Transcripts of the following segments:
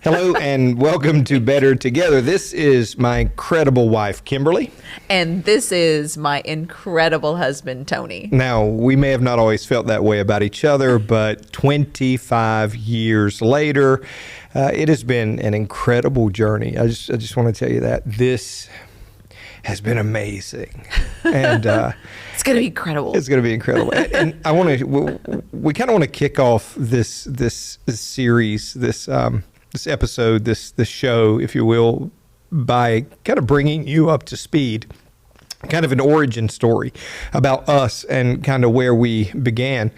Hello and welcome to Better Together. This is my incredible wife, Kimberly. And this is my incredible husband, Tony. Now, we may have not always felt that way about each other, but 25 years later, it has been an incredible journey. I just want to tell you that this has been amazing. And it's going to be incredible. It's going to be incredible. And I want to, we kind of want to kick off this series, this episode, this show, if you will, by kind of bringing you up to speed, kind of an origin story about us and kind of where we began.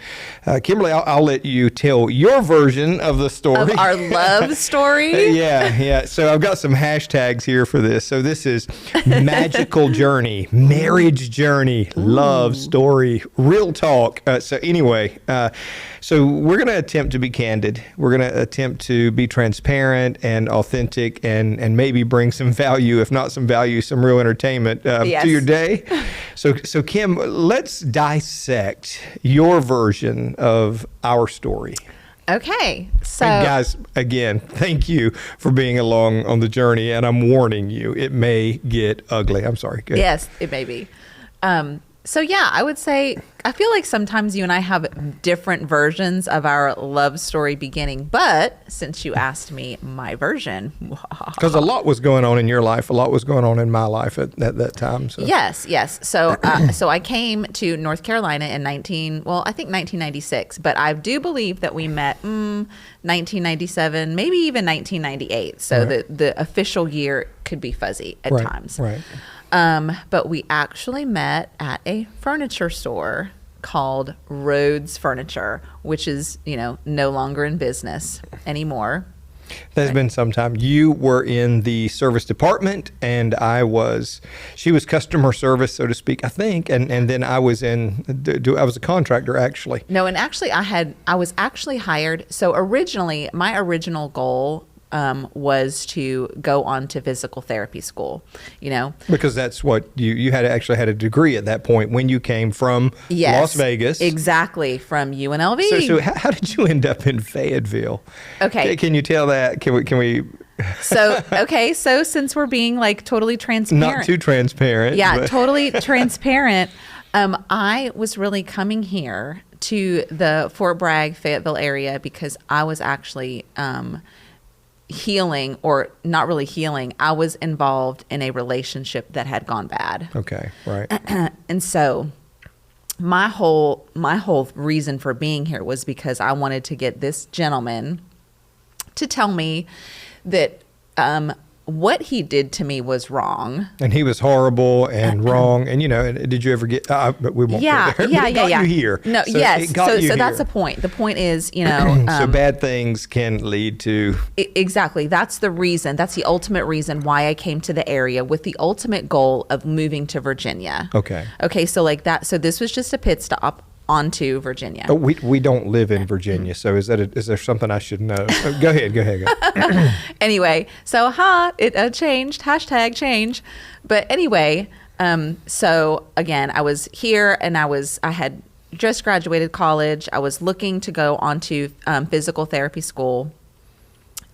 Kimberly, I'll let you tell your version of the story. Of our love story? Yeah. So I've got some hashtags here for this. So this is magical journey, marriage journey, love story, real talk. So anyway, so we're going to attempt to be candid. We're going to attempt to be transparent and authentic and maybe bring some value, if not some value, some real entertainment to your day. So Kim, let's dissect your version of our story. Okay. So and guys, again, thank you for being along on the journey. And I'm warning you, it may get ugly. I'm sorry. Go ahead. Yes, it may be. So yeah, I would say, I feel like sometimes you and I have different versions of our love story beginning, but since you asked me my version. Because a lot was going on in your life, a lot was going on in my life at that time. So. Yes. So so I came to North Carolina in 1996, but I do believe that we met 1997, maybe even 1998. So right. the official year could be fuzzy at times. Right. But we actually met at a furniture store called Rhodes Furniture, which is, no longer in business anymore. There's been some time. You were in the service department and she was customer service, so to speak, I think. And then I was I was a contractor actually. No, and actually I was actually hired. So originally, my original goal was to go on to physical therapy school, Because that's what you had a degree at that point when you came from Las Vegas. Exactly, from UNLV. So how did you end up in Fayetteville? Okay. Can you tell that? Can we? So since we're being like totally transparent. Not too transparent. Yeah, but. Totally transparent. I was really coming here to the Fort Bragg, Fayetteville area because I was actually healing, or not really healing. I was involved in a relationship that had gone bad. Okay, right. And so my whole reason for being here was because I wanted to get this gentleman to tell me that what he did to me was wrong. And he was horrible and wrong. And, did you ever get, we won't go there. Yeah. It got you here. No, so yes. So that's the the point. The point is, so bad things can lead to. Exactly. That's the reason. That's the ultimate reason why I came to the area with the ultimate goal of moving to Virginia. Okay. Okay. So like that. So this was just a pit stop onto Virginia. Oh, we don't live in Virginia, so is there something I should know? Go ahead. Anyway, so it changed, hashtag change. But anyway, so again, I was here and I had just graduated college. I was looking to go onto physical therapy school,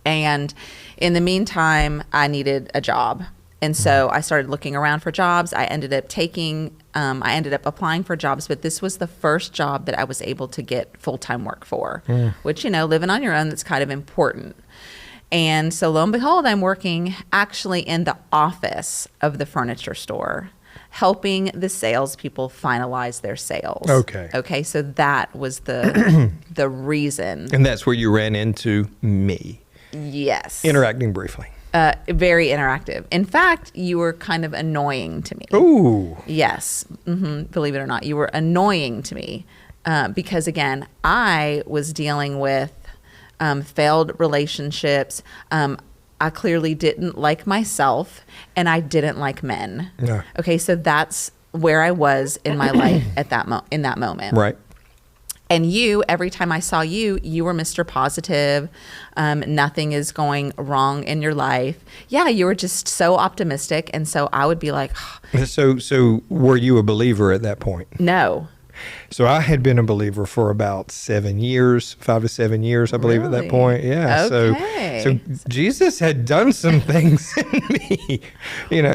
and in the meantime, I needed a job. And so I started looking around for jobs. I ended up applying for jobs, but this was the first job that I was able to get full-time work for, which, living on your own, that's kind of important. And so lo and behold, I'm working actually in the office of the furniture store, helping the salespeople finalize their sales. Okay. So that was the reason. And that's where you ran into me. Yes. Interacting briefly. Very interactive. In fact, you were kind of annoying to me. Ooh. Yes. Mm-hmm. Believe it or not, you were annoying to me because, again, I was dealing with failed relationships. I clearly didn't like myself, and I didn't like men. Yeah. Okay, so that's where I was in my life at in that moment. Right. And you, every time I saw you, you were Mr. Positive. Nothing is going wrong in your life. Yeah, you were just so optimistic. And so I would be like, So were you a believer at that point? No. So I had been a believer for about 7 years, 5 to 7 years, I believe, at that Really? point. Yeah. Okay. So Jesus had done some things in me,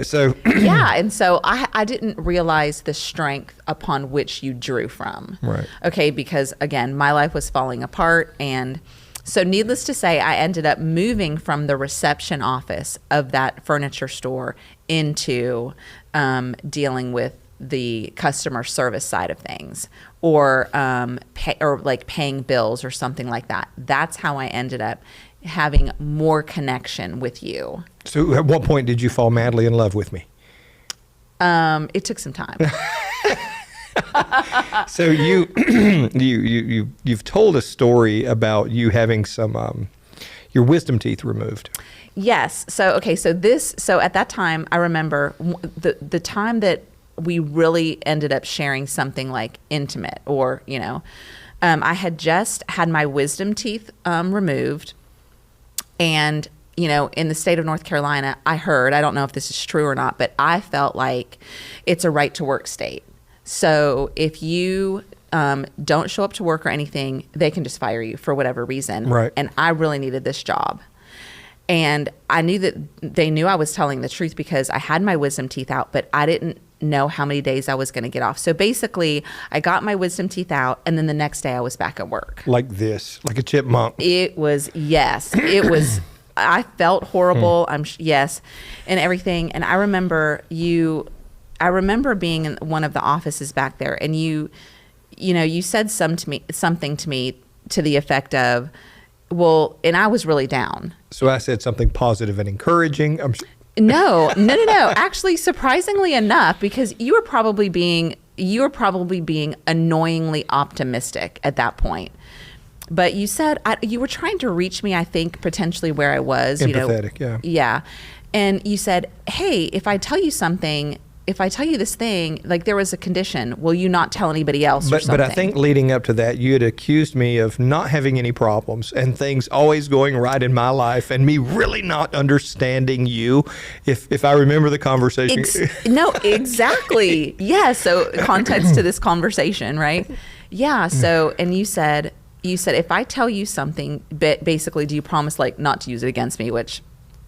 so. Yeah. And so I didn't realize the strength upon which you drew from. Right. Okay. Because again, my life was falling apart. And so needless to say, I ended up moving from the reception office of that furniture store into dealing with the customer service side of things, or paying bills or something like that. That's how I ended up having more connection with you. So at what point did you fall madly in love with me? It took some time. So you've told a story about you having some your wisdom teeth removed. Yes. So at that time, I remember the time that we really ended up sharing something like intimate, or, I had just had my wisdom teeth removed. And, in the state of North Carolina, I don't know if this is true or not, but I felt like it's a right to work state. So if you don't show up to work or anything, they can just fire you for whatever reason. Right. And I really needed this job. And I knew that they knew I was telling the truth because I had my wisdom teeth out, but I didn't know how many days I was going to get off. So basically, I got my wisdom teeth out, and then the next day I was back at work. Like this, like a chipmunk. It was, I felt horrible. Yes, and everything. And I remember being in one of the offices back there, and you said something to me to the effect of, well, and I was really down. So I said something positive and encouraging. No. Actually, surprisingly enough, because you were probably being annoyingly optimistic at that point. But you said you were trying to reach me, I think, potentially where I was. Empathetic, yeah. Yeah. And you said, hey, if I tell you this thing, like there was a condition, will you not tell anybody else or something? But I think leading up to that, you had accused me of not having any problems and things always going right in my life and me really not understanding you, if I remember the conversation. No, exactly. Yeah, so context to this conversation, right? Yeah, so, and you said, if I tell you something, basically, do you promise not to use it against me, which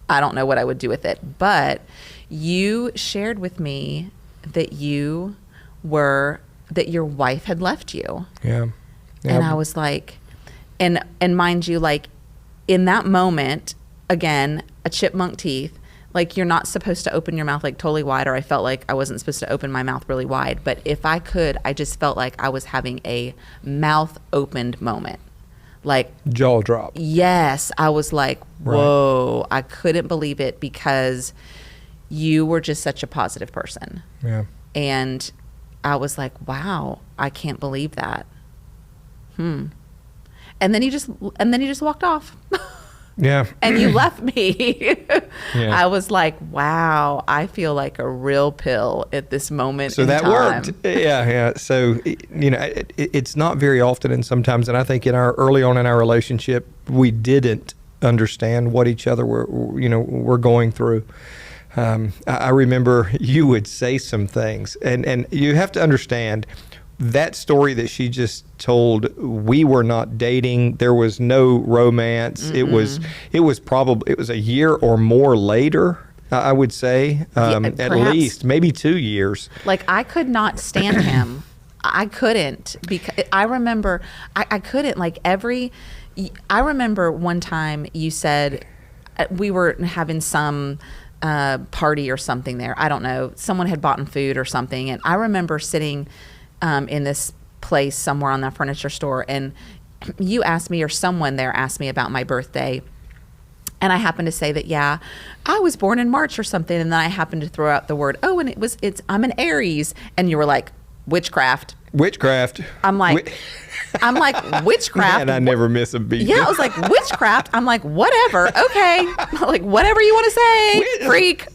I don't know what I would do with it, but you shared with me that your wife had left you. Yeah. And I was like, and mind you, in that moment, again, a chipmunk teeth, you're not supposed to open your mouth totally wide, or I felt like I wasn't supposed to open my mouth really wide. But if I could, I just felt like I was having a mouth opened moment. Jaw drop. Yes. I was like, whoa, right. I couldn't believe it because you were just such a positive person. Yeah. And I was like, wow, I can't believe that. And then you just walked off. Yeah. And you left me. Yeah. I was like, wow, I feel like a real pill at this moment. So that worked. Yeah. So, it's not very often, and sometimes, and I think early on in our relationship, we didn't understand what each other were going through. I remember you would say some things, and you have to understand that story that she just told. We were not dating. There was no romance. Mm-mm. It was a year or more later, I would say, at least maybe 2 years. I could not stand him. I couldn't, because I remember I couldn't I remember one time you said we were having some party or something there. I don't know. Someone had bought food or something. And I remember sitting in this place somewhere on that furniture store, and you asked me, or someone there asked me about my birthday. And I happened to say that, yeah, I was born in March or something. And then I happened to throw out the word, and I'm an Aries. And you were like, witchcraft. I'm like, witchcraft. And I never miss a beat. Yeah, I was like, witchcraft. I'm like, whatever. Okay. Whatever you want to say, freak.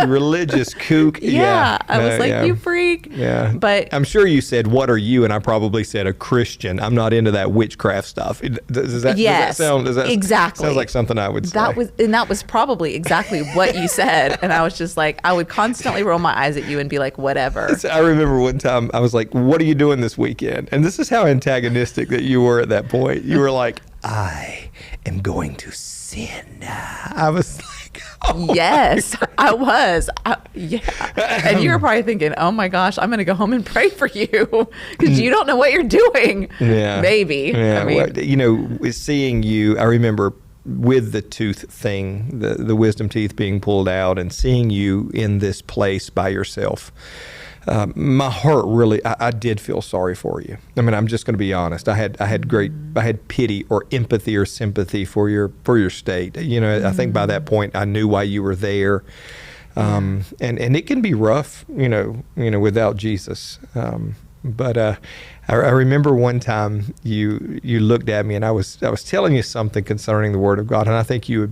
Religious kook. Yeah. I was like, you freak. Yeah. But I'm sure you said, what are you? And I probably said a Christian. I'm not into that witchcraft stuff. Does that sound exactly. Sounds like something I would say. That was probably exactly what you said. And I was just like, I would constantly roll my eyes at you and be like, whatever. I remember one time I was like, what are you doing this weekend? And this is how antagonistic that you were at that point. You were like, I am going to sin. I was like, oh yes, I was. Yeah. And you were probably thinking, oh my gosh, I'm going to go home and pray for you because you don't know what you're doing. Yeah. Maybe. Yeah. I mean, Well, you know, seeing you, I remember with the tooth thing, the wisdom teeth being pulled out, and seeing you in this place by yourself. My heart really, I did feel sorry for you. I mean, I'm just going to be honest. I had pity or empathy or sympathy for your state. You know, I think by that point I knew why you were there. And it can be rough, you know, without Jesus. But I remember one time you looked at me, and I was telling you something concerning the Word of God, and I think you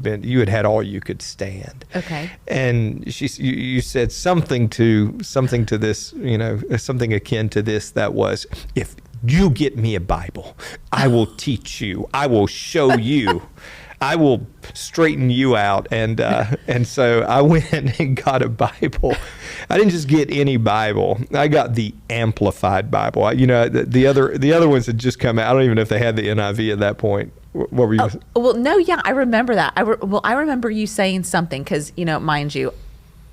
had all you could stand. okay. And you said something to this, you know, something akin to this, that was, if you get me a Bible, I will teach you, I will show you. I will straighten you out. And so I went and got a Bible. I didn't just get any Bible. I got the Amplified Bible. You know, the other ones had just come out. I don't even know if they had the NIV at that point. What were you? Well, no, yeah, I remember that. I remember you saying something because, you know, mind you,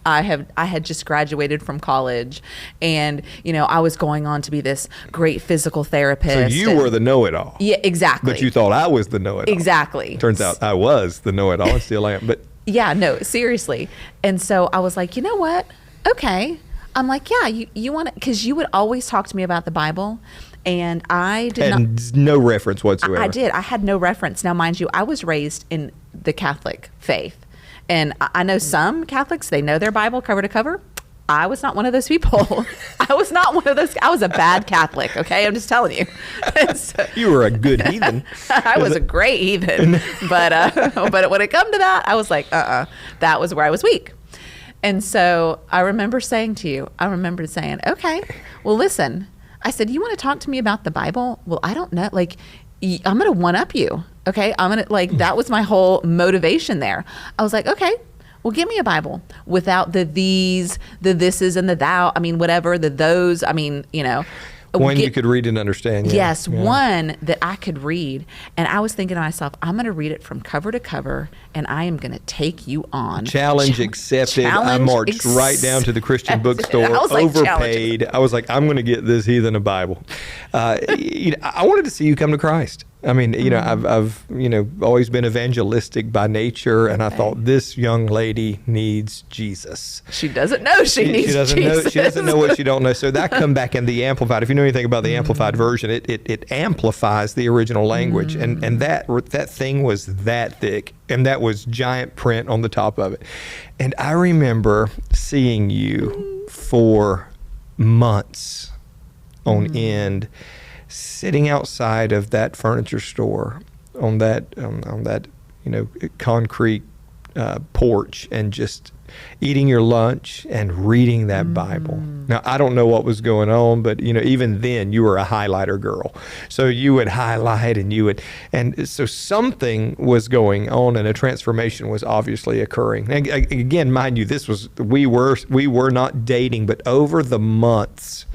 I had just graduated from college, and you know I was going on to be this great physical therapist. So you were the know-it-all. Yeah, exactly. But you thought I was the know-it-all. Exactly. Turns out I was the know-it-all, and still am. But yeah, no, seriously. And so I was like, you know what? Okay. I'm like, yeah, you want to, because you would always talk to me about the Bible, and I did not. No reference whatsoever. I did. I had no reference. Now, mind you, I was raised in the Catholic faith. And I know some Catholics, they know their Bible cover to cover. I was not one of those people. I was not one of those. I was a bad Catholic, okay? I'm just telling you. So, you were a good heathen. I was a great heathen. But when it come to that, I was like, that was where I was weak. And so I remember saying to you, okay, well, listen. I said, you want to talk to me about the Bible? Well, I don't know. Like, I'm going to one-up you. Okay, I'm gonna that was my whole motivation there. I was like, okay, well, give me a Bible without the these, the thises, and the thou. I mean, whatever, the those. I mean, you know, one you could read and understand. Yeah. Yes, yeah. One that I could read. And I was thinking to myself, I'm going to read it from cover to cover, and I am going to take you on. Challenge accepted. I marched right down to the Christian bookstore, overpaid. I was like, I'm going to get this heathen a Bible. I wanted to see you come to Christ. I mean, you know, I've always been evangelistic by nature, and I thought this young lady needs Jesus. She doesn't know she needs Jesus. She doesn't know what she don't know. So that come back in the Amplified. If you know anything about the Amplified version, it amplifies the original language, and that thing was that thick, and that was giant print on the top of it. And I remember seeing you for months on end, sitting outside of that furniture store on that concrete porch, and just eating your lunch and reading that Bible. Now, I don't know what was going on, but even then you were a highlighter girl. So you would highlight, and so something was going on, and a transformation was obviously occurring. And again, mind you, we were not dating, but over the months,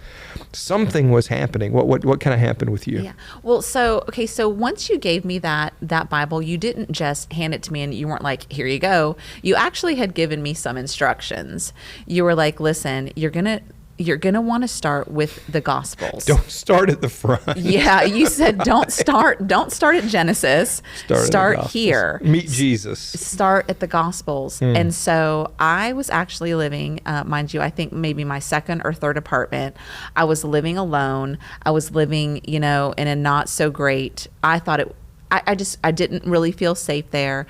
something was happening. What kind of happened with you? Yeah. Well, so once you gave me that Bible, you didn't just hand it to me and you weren't like, here you go. You actually had given me some instructions. You were like, listen, you're gonna want to start with the Gospels. Don't start at the front. Yeah, you said don't start at Genesis. Start here. Meet Jesus. Start at the Gospels. And so I was actually living, mind you, I think maybe my second or third apartment. I was living alone. I was living, in a not so great. I thought I didn't really feel safe there.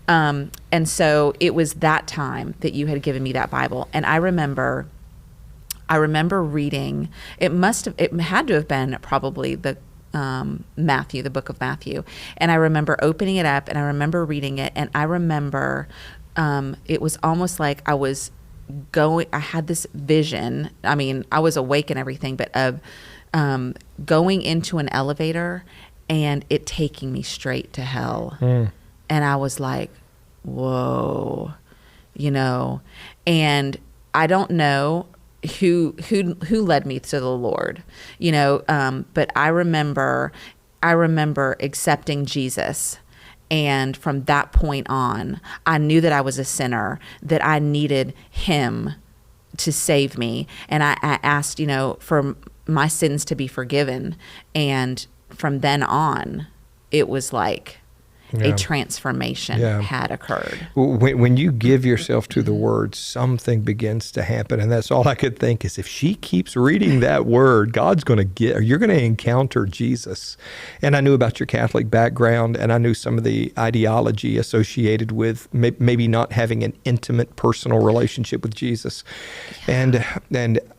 And so it was that time that you had given me that Bible, and I remember reading, it had to have been probably the Matthew, the book of Matthew. And I remember opening it up, and I remember reading it, and I remember it was almost like I had this vision. I mean, I was awake and everything, but of going into an elevator and it taking me straight to hell. And I was like, whoa, and I don't know who led me to the Lord, but I remember accepting Jesus. And from that point on, I knew that I was a sinner, that I needed him to save me. And I asked, for my sins to be forgiven. And from then on, it was like a transformation had occurred. When you give yourself to the Word, something begins to happen. And that's all I could think is, if she keeps reading that Word, God's going to you're going to encounter Jesus. And I knew about your Catholic background, and I knew some of the ideology associated with maybe not having an intimate personal relationship with Jesus. And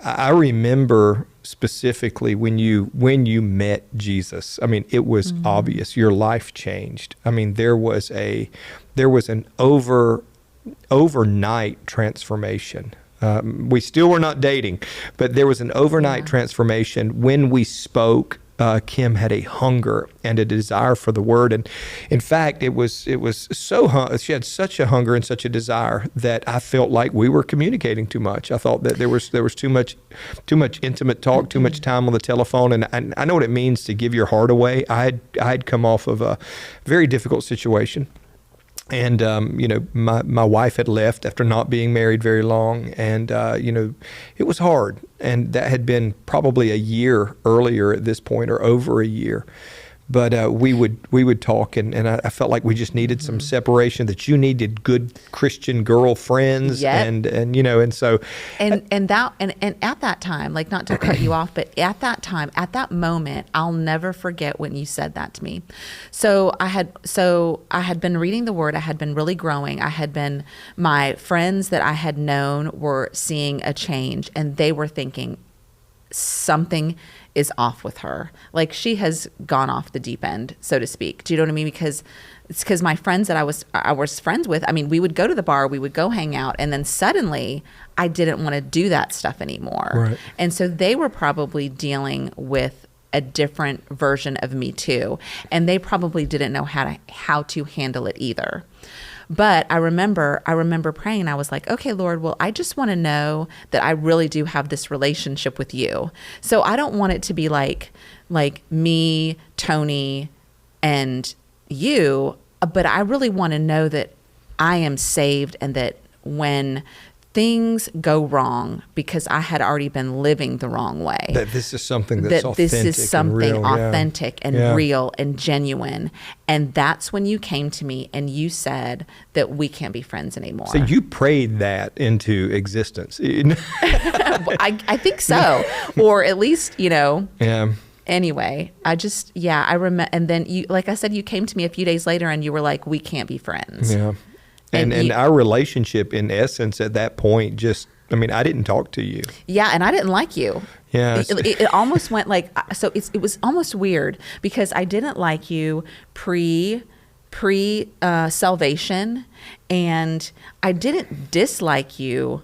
I remember specifically when you met Jesus. I mean, it was obvious your life changed. I mean, there was an overnight transformation. We still were not dating, but there was an overnight transformation. When we spoke, Kim had a hunger and a desire for the Word, and in fact, it was so she had such a hunger and such a desire that I felt like we were communicating too much. I thought that there was too much intimate talk, too much time on the telephone, and I know what it means to give your heart away. I had come off of a very difficult situation. And, my wife had left after not being married very long. And, it was hard. And that had been probably a year earlier at this point, or over a year. But we would talk, and I felt like we just needed some separation, that you needed good Christian girlfriends. And so. And at that time, like, not to cut you off, but at that time, at that moment, I'll never forget when you said that to me. So I had been reading the Word. I had been really growing. My friends that I had known were seeing a change, and they were thinking, something is off with her. Like, she has gone off the deep end, so to speak. Do you know what I mean? Because my friends that I was friends with, I mean, we would go to the bar, we would go hang out, and then suddenly I didn't want to do that stuff anymore. Right. And so they were probably dealing with a different version of me too, and they probably didn't know how to handle it either. But I remember praying, and I was like, okay, Lord, well, I just want to know that I really do have this relationship with you. So I don't want it to be like me, Tony, and you, but I really want to know that I am saved, and that when things go wrong, because I had already been living the wrong way, that this is something that's authentic, this is something and real, authentic and real and genuine. And that's when you came to me and you said that we can't be friends anymore. So you prayed that into existence. I think so. Or at least, Yeah. Anyway, I remember. And then you, like I said, you came to me a few days later and you were like, we can't be friends. Yeah. And our relationship, in essence, at that point, I didn't talk to you. Yeah, and I didn't like you. Yeah. It almost went like, so it was almost weird, because I didn't like you pre salvation, and I didn't dislike you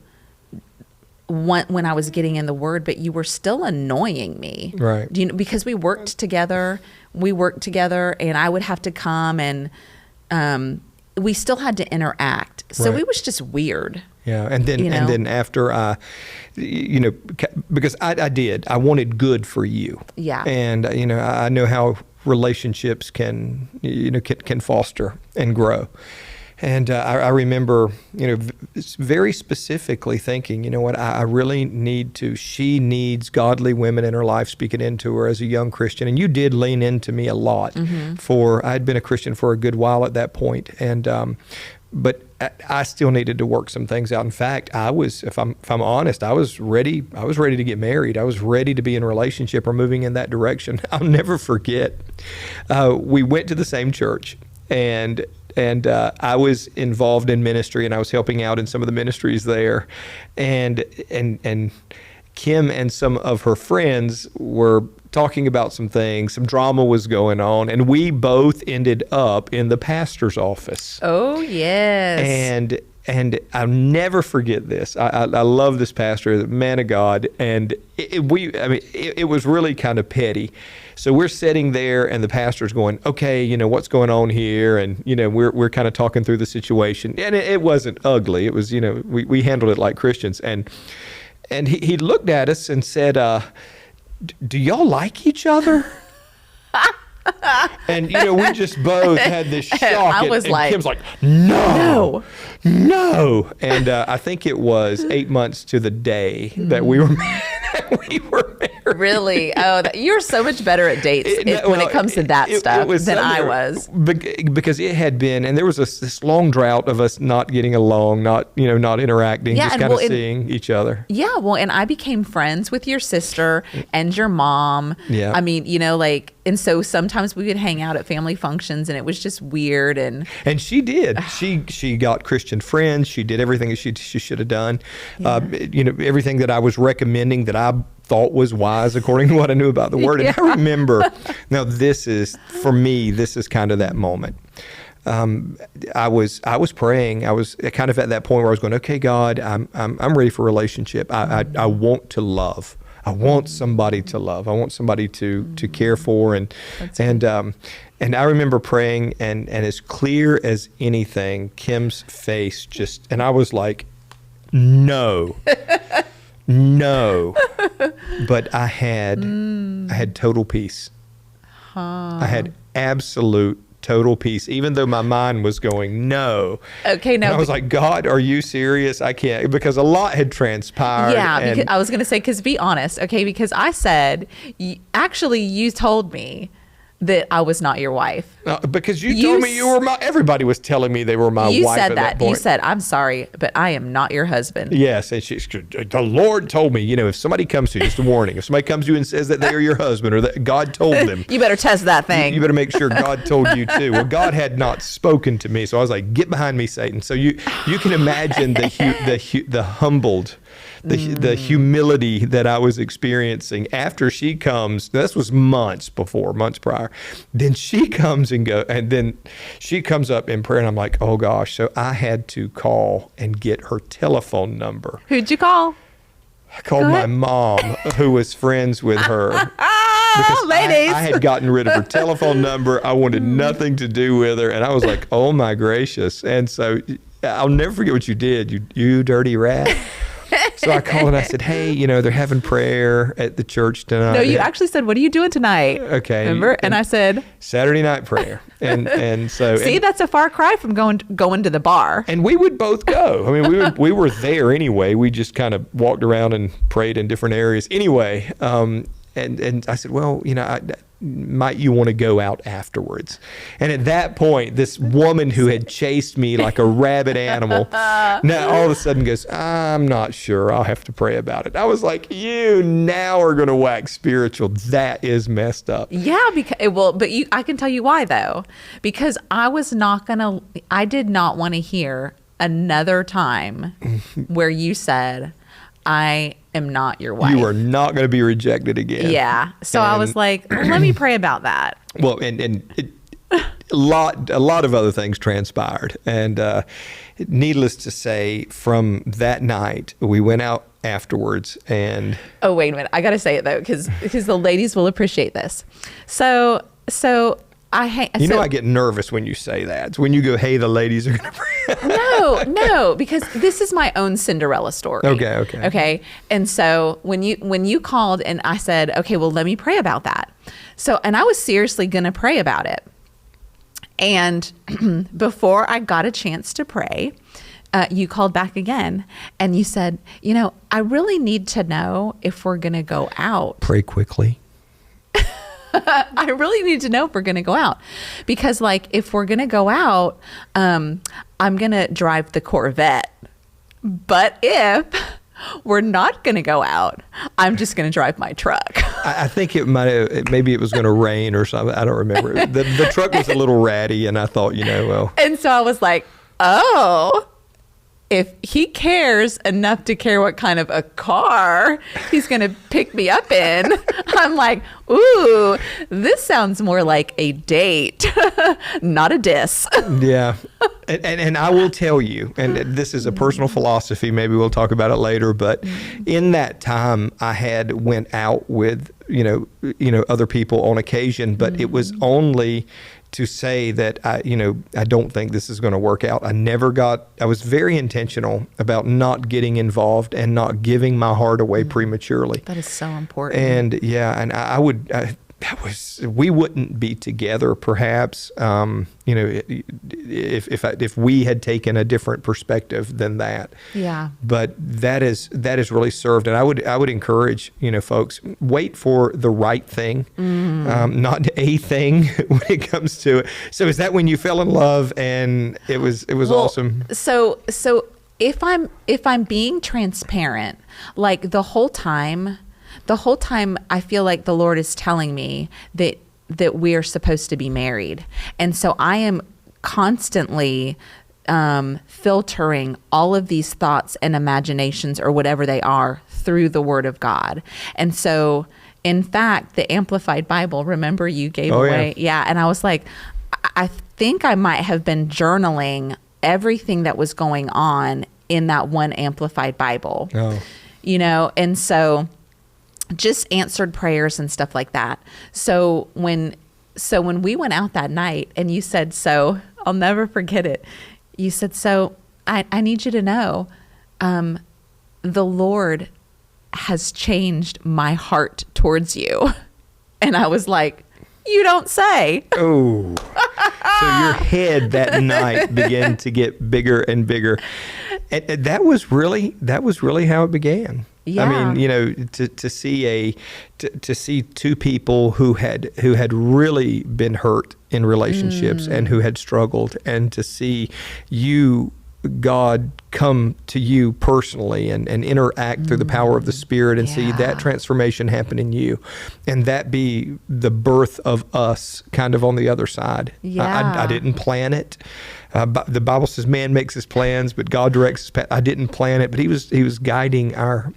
when I was getting in the Word, but you were still annoying me. Right. Because we worked together, and I would have to come, and we still had to interact. So Right. it was just weird. Yeah, and then after because I wanted good for you. Yeah. And I know how relationships can foster and grow. And I remember, very specifically thinking, I really she needs godly women in her life speaking into her as a young Christian. And you did lean into me a lot. I had been a Christian for a good while at that point. And, but I still needed to work some things out. In fact, if I'm honest, I was ready to get married. I was ready to be in a relationship or moving in that direction. I'll never forget. We went to the same church, and I was involved in ministry, and I was helping out in some of the ministries there. And Kim and some of her friends were talking about some things. Some drama was going on, and we both ended up in the pastor's office. Oh, yes. And I'll never forget this. I love this pastor, the man of God, and it was really kind of petty. So we're sitting there, and the pastor's going, okay, what's going on here? And, we're kind of talking through the situation. And it wasn't ugly. It was, we handled it like Christians. And and he looked at us and said, do y'all like each other? And, we just both had this shock. I was and like, Kim's like, no. And I think it was 8 months to the day that we were married. Really? Oh, you're so much better at dates when it comes to that stuff than I was. Because it had been, and there was this long drought of us not getting along, not interacting, just kind of seeing each other. Yeah, well, and I became friends with your sister and your mom. Yeah. I mean, and so sometimes we would hang out at family functions, and it was just weird. And she did. She got Christian friends. She did everything that she should have done. Yeah. Everything that I was recommending that I thought was wise according to what I knew about the Word. And I remember, now this is kind of that moment. I was praying. I was kind of at that point where I was going, okay, God, I'm ready for a relationship. I want to love. I want somebody to love. I want somebody to care for. And I remember praying, and as clear as anything, Kim's face and I was like, no. But I had total peace. I had absolute total peace, even though my mind was going, no. Okay, no. And I was like, God, are you serious? I can't, because a lot had transpired. Yeah, because I was going to say, because be honest, okay, because I said, actually, you told me that I was not your wife. Because you told me you were everybody was telling me they were my wife at that point. You said, I'm sorry, but I am not your husband. Yes, and the Lord told me, if somebody comes to you, just a warning, if somebody comes to you and says that they are your husband or that God told them. You better test that thing. You better make sure God told you too. Well, God had not spoken to me, so I was like, get behind me, Satan. So you can imagine the humbled, the humility that I was experiencing after she comes. This was months prior. Then she comes and then she comes up in prayer, and I'm like, oh gosh. So I had to call and get her telephone number. Who'd you call? I called my mom, who was friends with her. Because ladies. I had gotten rid of her telephone number. I wanted nothing to do with her. And I was like, oh my gracious. And so I'll never forget what you did, you dirty rat. So I called and I said, hey, they're having prayer at the church tonight. No, you actually said, what are you doing tonight? Okay. Remember? And I said, Saturday night prayer. And so. See, that's a far cry from going to the bar. And we would both go. I mean, we were there anyway. We just kind of walked around and prayed in different areas. Anyway, and I said, well, might you want to go out afterwards? And at that point, this woman who had chased me like a rabid animal, now all of a sudden goes, I'm not sure. I'll have to pray about it. I was like, you now are going to wax spiritual. That is messed up. Yeah, I can tell you why though, because I did not want to hear another time where you said, I am not your wife. You are not going to be rejected again. Yeah. So I was like, let me pray about that. Well, a lot of other things transpired. And needless to say, from that night, we went out afterwards and... Oh, wait a minute. I got to say it, though, because the ladies will appreciate this. So I get nervous when you say that. It's when you go, hey, the ladies are going to... No, because this is my own Cinderella story. Okay. And so when you called and I said, okay, well, let me pray about that. So, and I was seriously going to pray about it. And before I got a chance to pray, you called back again and you said, I really need to know if we're going to go out. Pray quickly. I really need to know if we're going to go out, because if we're going to go out, I'm going to drive the Corvette. But if we're not going to go out, I'm just going to drive my truck. I think maybe it was going to rain or something. I don't remember. The truck was a little ratty, and I thought, well. And so I was like, oh, if he cares enough to care what kind of a car he's going to pick me up in, I'm like, ooh, this sounds more like a date, not a diss. Yeah. And I will tell you, and this is a personal philosophy, maybe we'll talk about it later, but in that time I had went out with, other people on occasion, but it was only to say that I don't think this is going to work out. I was very intentional about not getting involved and not giving my heart away prematurely. That is so important. And we wouldn't be together perhaps, if we had taken a different perspective than that. Yeah. But that has really served. And I would encourage, folks, wait for the right thing, not a thing when it comes to it. So is that when you fell in love and it was awesome? So if I'm being transparent, like the whole time I feel like the Lord is telling me that we are supposed to be married. And so I am constantly filtering all of these thoughts and imaginations or whatever they are through the Word of God. And so, in fact, the Amplified Bible, remember you gave away? Yeah. And I was like, I think I might have been journaling everything that was going on in that one Amplified Bible. Oh. And so just answered prayers and stuff like that. So when we went out that night and you said, so I'll never forget it. You said, so I need you to know, the Lord has changed my heart towards you. And I was like, you don't say. Oh, so your head that night began to get bigger and bigger. And that was really how it began. Yeah. I mean, to see two people who had really been hurt in relationships and who had struggled, and to see God come to you personally and interact through the power of the Spirit and see that transformation happen in you, and that be the birth of us kind of on the other side. Yeah. I didn't plan it. The Bible says man makes his plans, but God directs his path. I didn't plan it, but he was guiding our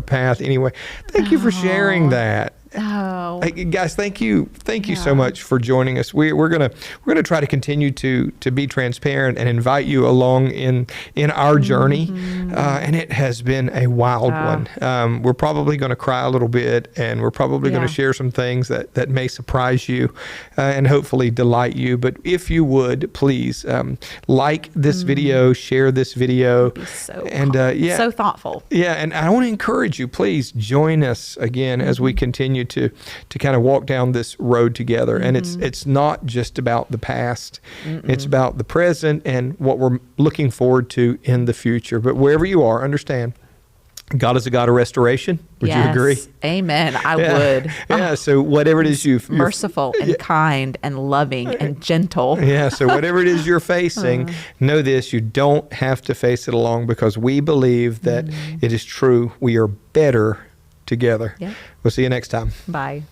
path anyway. Thank you for sharing that. Oh, Hey, guys, thank you so much for joining us. We're gonna try to continue to be transparent and invite you along in our journey, and it has been a wild one. We're probably going to cry a little bit, and we're probably going to share some things that may surprise you and hopefully delight you. But if you would please like this video, share this video, and so thoughtful. Yeah, and I want to encourage you, please join us again as we continue to kind of walk down this road together. And it's not just about the past. It's about the present and what we're looking forward to in the future. But wherever you are, understand God is a God of restoration. Would you agree? Amen. I would. Yeah. So whatever it is you're merciful and kind and loving and gentle. Yeah. So whatever it is you're facing, know this: you don't have to face it alone, because we believe that it is true. We are better together. Yep. We'll see you next time. Bye.